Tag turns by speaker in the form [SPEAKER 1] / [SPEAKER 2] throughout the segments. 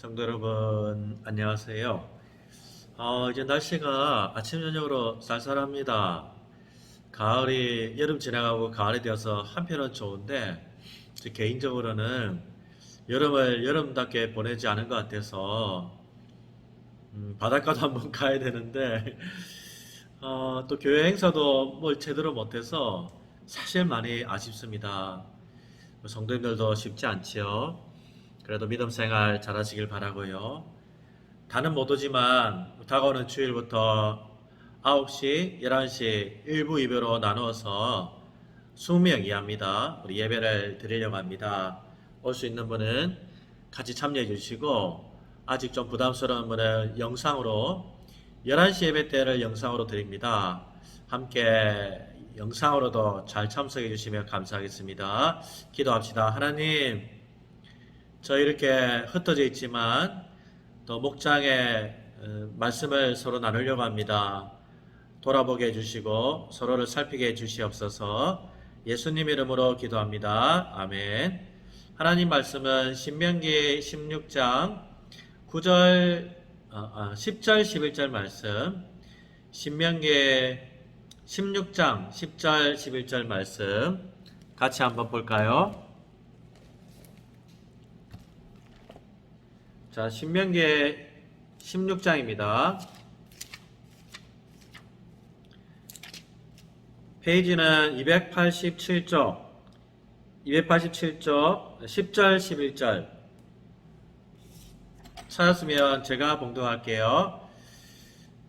[SPEAKER 1] 성도 여러분, 안녕하세요. 이제 날씨가 아침, 저녁으로 쌀쌀합니다. 여름 지나가고 가을이 되어서 한편은 좋은데, 저 개인적으로는 여름을 여름답게 보내지 않은 것 같아서, 바닷가도 한번 가야 되는데, 또 교회 행사도 뭘 제대로 못해서 사실 많이 아쉽습니다. 성도님들도 쉽지 않지요. 그래도 믿음 생활 잘하시길 바라고요. 다는 못 오지만 다가오는 주일부터 9시, 11시 1부, 2부로 나누어서 20명 이하입니다. 우리 예배를 드리려고 합니다. 올 수 있는 분은 같이 참여해 주시고 아직 좀 부담스러운 분은 영상으로 11시 예배 때를 영상으로 드립니다. 함께 영상으로도 잘 참석해 주시면 감사하겠습니다. 기도합시다. 하나님, 저희 이렇게 흩어져 있지만 또 목장의 말씀을 서로 나누려고 합니다. 돌아보게 해주시고 서로를 살피게 해주시옵소서. 예수님 이름으로 기도합니다. 아멘. 하나님 말씀은 신명기 16장 9절, 10절, 11절 말씀, 신명기 16장 10절, 11절 말씀 같이 한번 볼까요? 자, 신명기 16장입니다. 페이지는 287쪽, 287쪽, 10절, 11절. 찾았으면 제가 봉독할게요.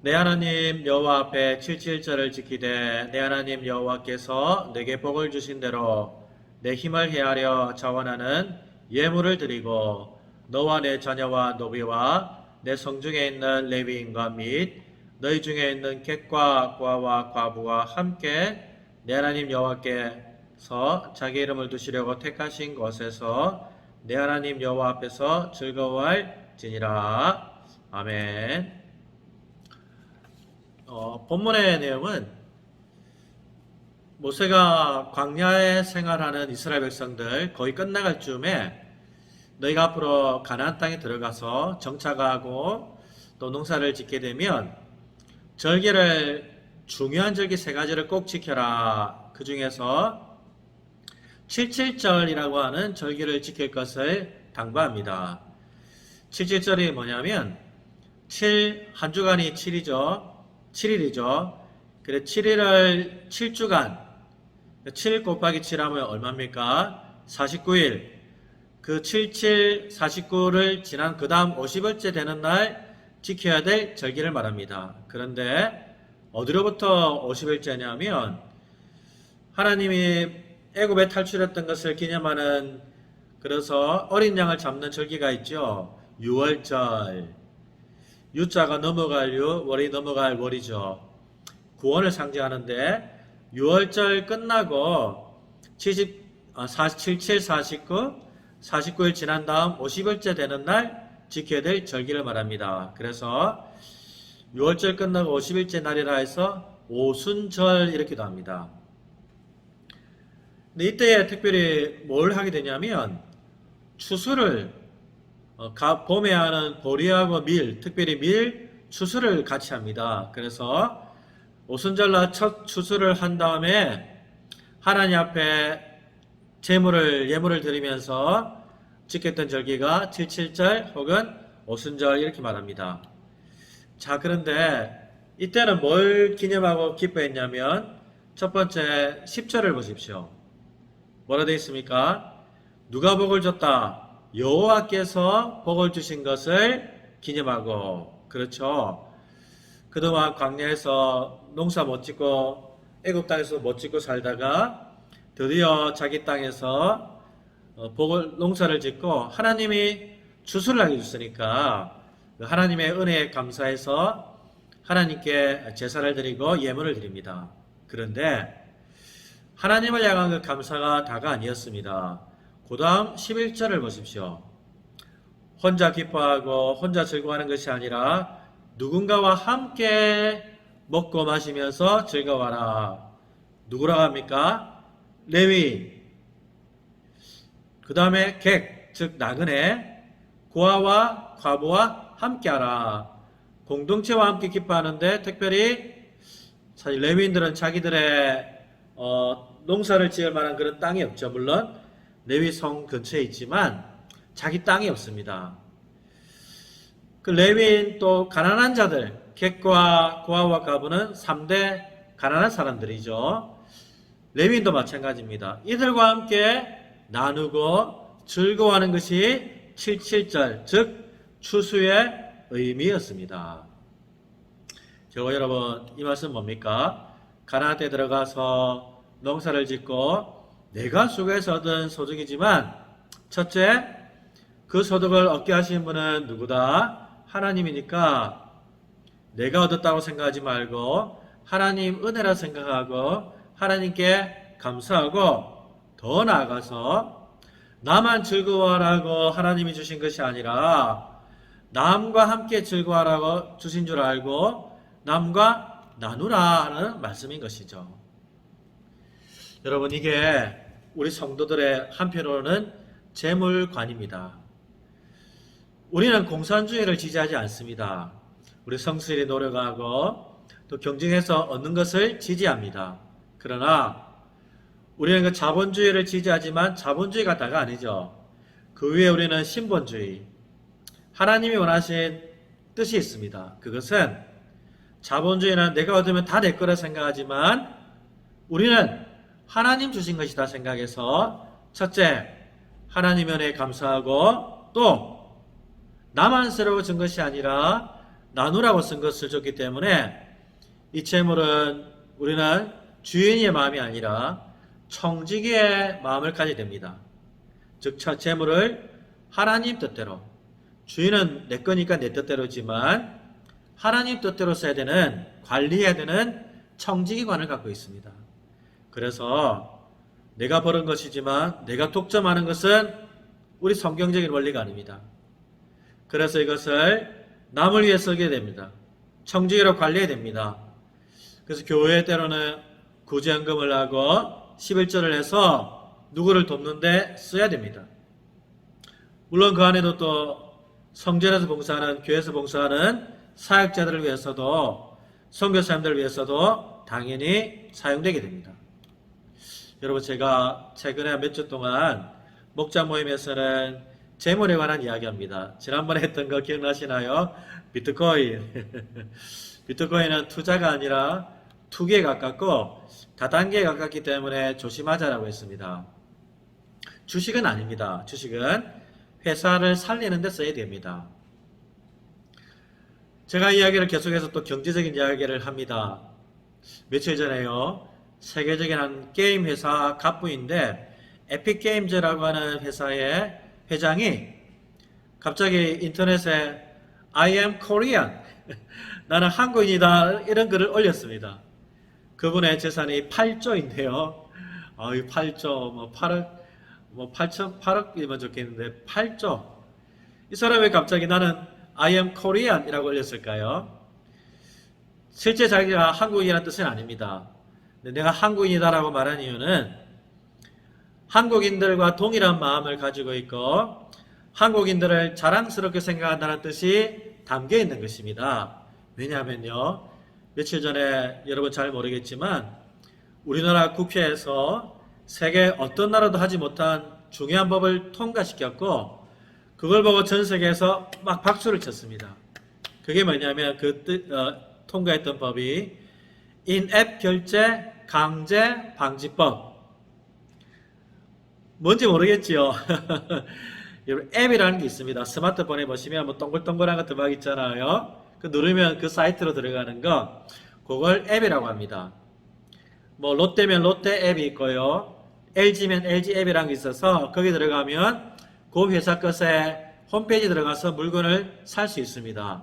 [SPEAKER 1] 내 하나님 여호와 앞에 77절을 지키되 내 하나님 여호와께서 내게 복을 주신 대로 내 힘을 헤아려 자원하는 예물을 드리고 너와 내 자녀와 노비와 내 성중에 있는 레위인과 및 너희 중에 있는 객과 과와 과부와 함께 내 하나님 여호와께서 자기 이름을 두시려고 택하신 곳에서 내 하나님 여호와 앞에서 즐거워할지니라. 아멘. 본문의 내용은 모세가 광야에 생활하는 이스라엘 백성들 거의 끝나갈 즈음에 너희가 앞으로 가나안 땅에 들어가서 정착하고 또 농사를 짓게 되면 중요한 절기 세 가지를 꼭 지켜라. 그 중에서 77절이라고 하는 절기를 지킬 것을 당부합니다. 77절이 뭐냐면 한 주간이 7일이죠. 그래 7일을 7주간 7 곱하기 7 하면 얼마입니까? 49일. 그 77, 49를 지난 그 다음 50일째 되는 날 지켜야 될 절기를 말합니다. 그런데 어디로부터 50일째냐면 하나님이 애굽에 탈출했던 것을 기념하는, 그래서 어린 양을 잡는 절기가 있죠. 유월절. 유자가 넘어갈 유, 월이 넘어갈 월이죠. 구원을 상징하는데 유월절 끝나고 77, 49, 49일 지난 다음 50일째 되는 날 지켜야 될 절기를 말합니다. 그래서 6월절 끝나고 50일째 날이라 해서 오순절 이렇게도 합니다. 근데 이때에 특별히 뭘 하게 되냐면 추수를 봄에 하는 보리하고 밀, 특별히 밀 추수를 같이 합니다. 그래서 오순절날 첫 추수를 한 다음에 하나님 앞에 예물을 드리면서 지켰던 절기가 77절 혹은 오순절 이렇게 말합니다. 자, 그런데 이때는 뭘 기념하고 기뻐했냐면 첫 번째 10절을 보십시오. 뭐라 되어 있습니까? 누가 복을 줬다? 여호와께서 복을 주신 것을 기념하고. 그렇죠. 그동안 광야에서 농사 못 짓고 애굽 땅에서 못 짓고 살다가 드디어 자기 땅에서 농사를 짓고 하나님이 추수를 하게 줬으니까 하나님의 은혜에 감사해서 하나님께 제사를 드리고 예물을 드립니다. 그런데 하나님을 향한 그 감사가 다가 아니었습니다. 그 다음 11절을 보십시오. 혼자 기뻐하고 혼자 즐거워하는 것이 아니라 누군가와 함께 먹고 마시면서 즐거워하라. 누구라고 합니까? 레위. 그 다음에 객, 즉 나그네. 고아와 과부와 함께하라. 공동체와 함께 기뻐하는데 특별히 사실 레위인들은 자기들의 농사를 지을 만한 그런 땅이 없죠. 물론 레위 성 근처에 있지만 자기 땅이 없습니다. 그 레위인 또 가난한 자들, 객과 고아와 과부는 3대 가난한 사람들이죠. 레위인도 마찬가지입니다. 이들과 함께 나누고 즐거워하는 것이 77절, 즉 추수의 의미였습니다. 저거 여러분, 이 말씀 뭡니까? 가나안 때 들어가서 농사를 짓고 내가 수고해서 얻은 소득이지만 첫째, 그 소득을 얻게 하신 분은 누구다? 하나님이니까 내가 얻었다고 생각하지 말고 하나님 은혜라 생각하고 하나님께 감사하고 더 나아가서 나만 즐거워하라고 하나님이 주신 것이 아니라 남과 함께 즐거워하라고 주신 줄 알고 남과 나누라는 말씀인 것이죠. 여러분, 이게 우리 성도들의 한편으로는 재물관입니다. 우리는 공산주의를 지지하지 않습니다. 우리 성실히 노력하고 또 경쟁해서 얻는 것을 지지합니다. 그러나 우리는 그 자본주의를 지지하지만 자본주의가 다가 아니죠. 그 위에 우리는 신본주의, 하나님이 원하신 뜻이 있습니다. 그것은 자본주의는 내가 얻으면 다 내 거라 생각하지만 우리는 하나님 주신 것이다 생각해서 첫째, 하나님 은혜에 감사하고 또 나만 쓰라고 준 것이 아니라 나누라고 쓴 것을 줬기 때문에 이 재물은 우리는 주인의 마음이 아니라 청지기의 마음을 가지게 됩니다. 즉 재물을 하나님 뜻대로, 주인은 내 거니까 내 뜻대로지만 하나님 뜻대로 써야 되는, 관리해야 되는 청지기관을 갖고 있습니다. 그래서 내가 버는 것이지만 내가 독점하는 것은 우리 성경적인 원리가 아닙니다. 그래서 이것을 남을 위해 쓰게 됩니다. 청지기로 관리해야 됩니다. 그래서 교회 때로는 구제연금을 하고 11조를 해서 누구를 돕는데 써야 됩니다. 물론 그 안에도 또 성전에서 봉사하는, 교회에서 봉사하는 사역자들을 위해서도, 선교사님들을 위해서도 당연히 사용되게 됩니다. 여러분, 제가 최근에 몇 주 동안 목자 모임에서는 재물에 관한 이야기합니다. 지난번에 했던 거 기억나시나요? 비트코인. 비트코인은 투자가 아니라 투기에 가깝고 다단계에 가깝기 때문에 조심하자라고 했습니다. 주식은 아닙니다. 주식은 회사를 살리는 데 써야 됩니다. 제가 이야기를 계속해서 또 경제적인 이야기를 합니다. 며칠 전에요, 세계적인 한 게임 회사 갑부인데 에픽게임즈라고 하는 회사의 회장이 갑자기 인터넷에 I am Korean, 나는 한국인이다, 이런 글을 올렸습니다. 그분의 재산이 8조인데요. 이 8조, 8억이면 좋겠는데 8조. 이 사람이 갑자기 나는 I am Korean 이라고 올렸을까요? 실제 자기가 한국인이라는 뜻은 아닙니다. 내가 한국인이다라고 말한 이유는 한국인들과 동일한 마음을 가지고 있고 한국인들을 자랑스럽게 생각한다는 뜻이 담겨 있는 것입니다. 왜냐하면요, 며칠 전에 여러분 잘 모르겠지만 우리나라 국회에서 세계 어떤 나라도 하지 못한 중요한 법을 통과시켰고 그걸 보고 전 세계에서 막 박수를 쳤습니다. 그게 뭐냐면 통과했던 법이 인앱 결제 강제 방지법. 뭔지 모르겠지요. 여러분, 앱이라는 게 있습니다. 스마트폰에 보시면 뭐 동글동글한 거 들어가 있잖아요. 그 누르면 그 사이트로 들어가는 거, 그걸 앱이라고 합니다. 뭐 롯데면 롯데 앱이 있고요, LG면 LG 앱이라는 게 있어서 거기 들어가면 그 회사 것에 홈페이지 들어가서 물건을 살 수 있습니다.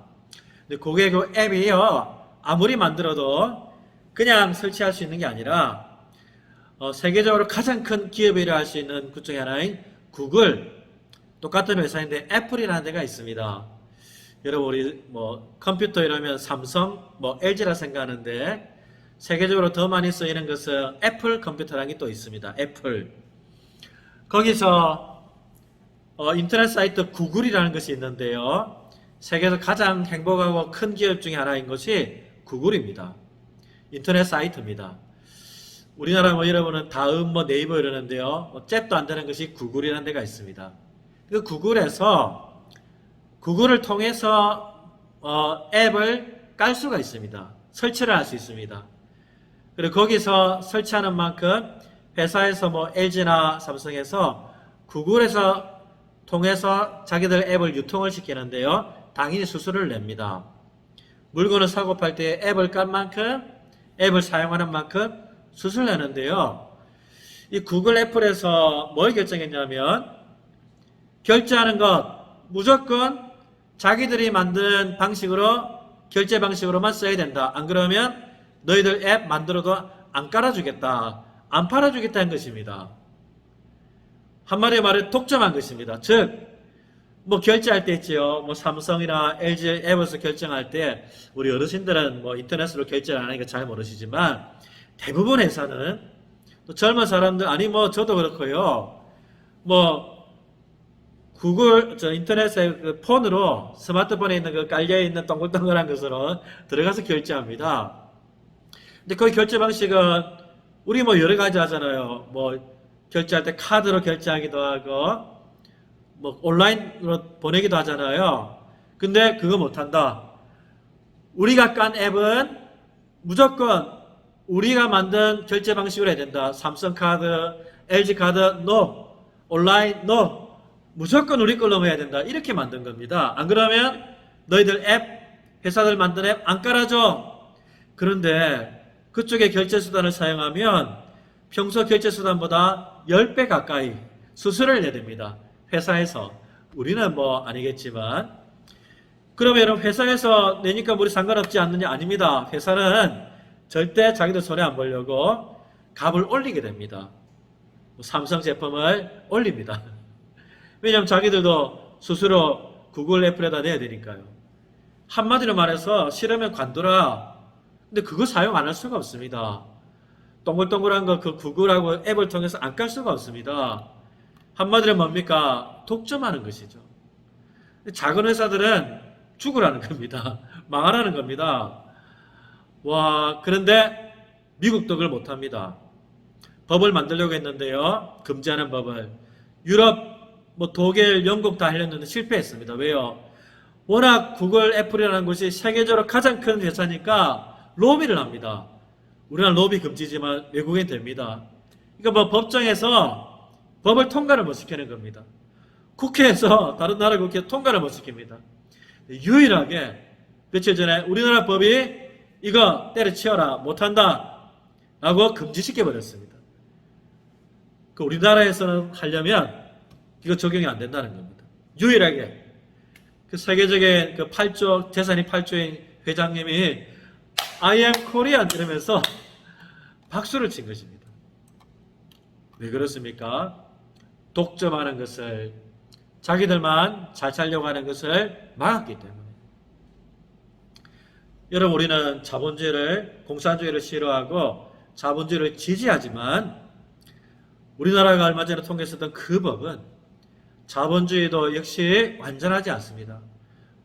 [SPEAKER 1] 근데 그게 그 앱이요, 아무리 만들어도 그냥 설치할 수 있는 게 아니라 세계적으로 가장 큰 기업이 일할 수 있는 그 중에 하나인 구글, 똑같은 회사인데 애플이라는 데가 있습니다. 여러분, 우리 뭐 컴퓨터 이러면 삼성, 뭐 LG라 생각하는데 세계적으로 더 많이 쓰이는 것은 애플 컴퓨터라는 게 또 있습니다. 애플. 거기서 인터넷 사이트 구글이라는 것이 있는데요. 세계에서 가장 행복하고 큰 기업 중에 하나인 것이 구글입니다. 인터넷 사이트입니다. 우리나라 여러분은 다음 네이버 이러는데요. 잽도 안 되는 것이 구글이라는 데가 있습니다. 그 구글에서 구글을 통해서 앱을 깔 수가 있습니다. 설치를 할 수 있습니다. 그리고 거기서 설치하는 만큼 회사에서 LG나 삼성에서 구글에서 통해서 자기들 앱을 유통을 시키는데요. 당연히 수수료를 냅니다. 물건을 사고 팔 때 앱을 깔 만큼, 앱을 사용하는 만큼 수수료를 내는데요. 이 구글 애플에서 뭘 결정했냐면 결제하는 것 무조건 자기들이 만든 방식으로 결제 방식으로만 써야 된다. 안 그러면 너희들 앱 만들어도 안 깔아주겠다. 안 팔아주겠다는 것입니다. 한마디로 말해 독점한 것입니다. 즉 결제할 때 있지요. 삼성이나 LG 앱에서 결정할 때 우리 어르신들은 인터넷으로 결제를 안 하니까 잘 모르시지만 대부분 회사는 또 젊은 사람들 아니 저도 그렇고요. 구글 인터넷에 그 폰으로 스마트폰에 있는 그 깔려 있는 동글동글한 것으로 들어가서 결제합니다. 근데 그 결제 방식은 우리 여러 가지 하잖아요. 결제할 때 카드로 결제하기도 하고 온라인으로 보내기도 하잖아요. 근데 그거 못한다. 우리가 깐 앱은 무조건 우리가 만든 결제 방식으로 해야 된다. 삼성카드, LG카드, NO, 온라인, NO. 무조건 우리 걸로 해야 된다. 이렇게 만든 겁니다. 안 그러면 너희들 앱, 회사들 만든 앱 안 깔아줘. 그런데 그쪽의 결제수단을 사용하면 평소 결제수단보다 10배 가까이 수수료를 내야 됩니다. 회사에서. 우리는 아니겠지만. 그러면 여러분 회사에서 내니까 우리 상관없지 않느냐? 아닙니다. 회사는 절대 자기들 손에 안 보려고 값을 올리게 됩니다. 삼성 제품을 올립니다. 왜냐하면 자기들도 스스로 구글 애플에다 내야 되니까요. 한마디로 말해서 싫으면 관둬라. 근데 그거 사용 안 할 수가 없습니다. 동글동글한 거 그 구글하고 앱을 통해서 안 깔 수가 없습니다. 한마디로 뭡니까? 독점하는 것이죠. 작은 회사들은 죽으라는 겁니다. 망하라는 겁니다. 그런데 미국도 그걸 못합니다. 법을 만들려고 했는데요. 금지하는 법을. 유럽, 독일, 영국 다 하려는데 실패했습니다. 왜요? 워낙 구글, 애플이라는 곳이 세계적으로 가장 큰 회사니까 로비를 합니다. 우리나라 로비 금지지만 외국엔 됩니다. 그러니까 법정에서 법을 통과를 못 시키는 겁니다. 국회에서 다른 나라 국회 통과를 못 시킵니다. 유일하게 며칠 전에 우리나라 법이 이거 때려치워라 못한다 라고 금지시켜 버렸습니다. 우리나라에서는 하려면 이거 적용이 안 된다는 겁니다. 유일하게 그 세계적인 그 8조 재산이 8조인 회장님이 I am Korean 이러면서 박수를 친 것입니다. 왜 그렇습니까? 독점하는 것을 자기들만 잘 살려고 하는 것을 막았기 때문에. 여러분 우리는 자본주의를 공산주의를 싫어하고 자본주의를 지지하지만 우리나라가 얼마 전에 통과했었던 그 법은 자본주의도 역시 완전하지 않습니다.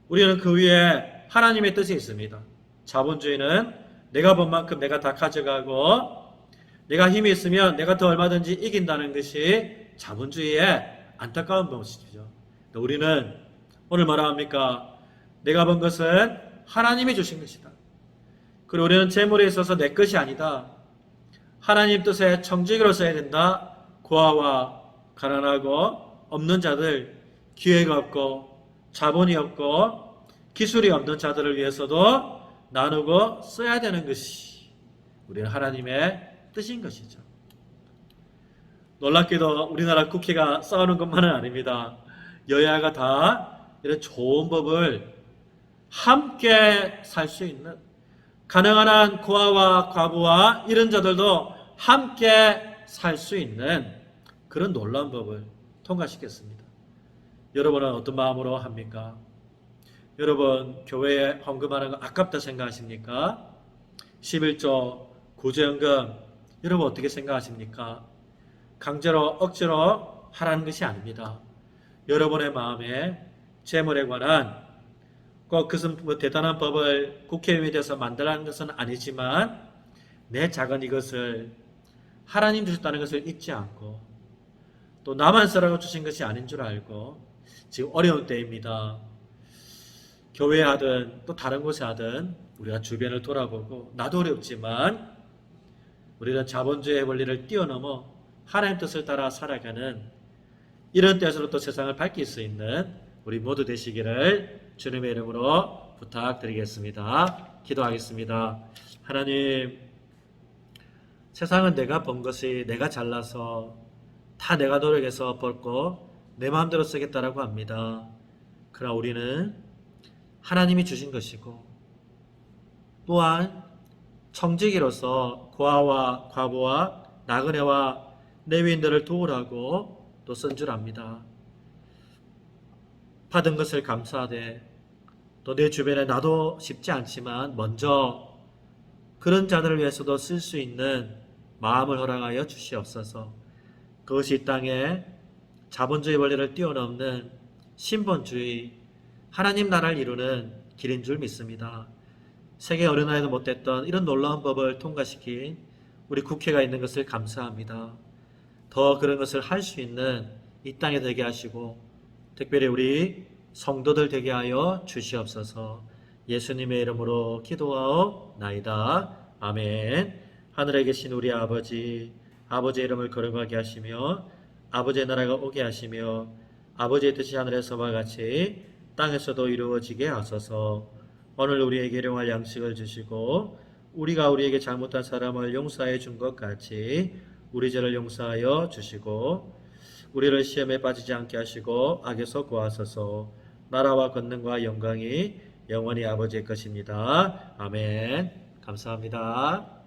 [SPEAKER 1] 우리는 그 위에 하나님의 뜻이 있습니다. 자본주의는 내가 본 만큼 내가 다 가져가고 내가 힘이 있으면 내가 더 얼마든지 이긴다는 것이 자본주의의 안타까운 모습이죠. 우리는 오늘 뭐라 합니까? 내가 본 것은 하나님이 주신 것이다. 그리고 우리는 재물에 있어서 내 것이 아니다. 하나님 뜻에 청지기로 써야 된다. 고아와 가난하고 없는 자들, 기회가 없고 자본이 없고 기술이 없는 자들을 위해서도 나누고 써야 되는 것이 우리는 하나님의 뜻인 것이죠. 놀랍게도 우리나라 국회가 싸우는 것만은 아닙니다. 여야가 다 이런 좋은 법을 함께 살 수 있는 가능한 한 고아와 과부와 이런 자들도 함께 살 수 있는 그런 놀라운 법을 통과시켰습니다. 여러분은 어떤 마음으로 합니까? 여러분 교회에 헌금하는 거 아깝다 생각하십니까? 11조 구제연금 여러분 어떻게 생각하십니까? 강제로 억지로 하라는 것이 아닙니다. 여러분의 마음에 재물에 관한 꼭 그것은 뭐 대단한 법을 국회의원이 돼서 만들라는 것은 아니지만 내 작은 이것을 하나님 주셨다는 것을 잊지 않고 또 나만 쓰라고 주신 것이 아닌 줄 알고 지금 어려운 때입니다. 교회에 하든 또 다른 곳에 하든 우리가 주변을 돌아보고 나도 어렵지만 우리는 자본주의의 원리를 뛰어넘어 하나님 뜻을 따라 살아가는 이런 때에서도 세상을 밝힐 수 있는 우리 모두 되시기를 주님의 이름으로 부탁드리겠습니다. 기도하겠습니다. 하나님, 세상은 내가 번 것이 내가 잘나서 다 내가 노력해서 벌고 내 마음대로 쓰겠다라고 합니다. 그러나 우리는 하나님이 주신 것이고 또한 청지기로서 고아와 과부와 나그네와 레위인들을 도우라고 또 쓴 줄 압니다. 받은 것을 감사하되 또 내 주변에 나도 쉽지 않지만 먼저 그런 자들을 위해서도 쓸 수 있는 마음을 허락하여 주시옵소서. 그것이 이 땅에 자본주의 원리를 뛰어넘는 신본주의, 하나님 나라를 이루는 길인 줄 믿습니다. 세계 어느 나라에도 못했던 이런 놀라운 법을 통과시킨 우리 국회가 있는 것을 감사합니다. 더 그런 것을 할 수 있는 이 땅에 되게 하시고 특별히 우리 성도들 되게 하여 주시옵소서. 예수님의 이름으로 기도하옵나이다. 아멘. 하늘에 계신 우리 아버지, 아버지의 이름을 거룩하게 하시며 아버지의 나라가 오게 하시며 아버지의 뜻이 하늘에서와 같이 땅에서도 이루어지게 하소서. 오늘 우리에게 일용할 양식을 주시고 우리가 우리에게 잘못한 사람을 용서해 준 것 같이 우리 죄를 용서하여 주시고 우리를 시험에 빠지지 않게 하시고 악에서 구하소서. 나라와 권능과 영광이 영원히 아버지의 것입니다. 아멘. 감사합니다.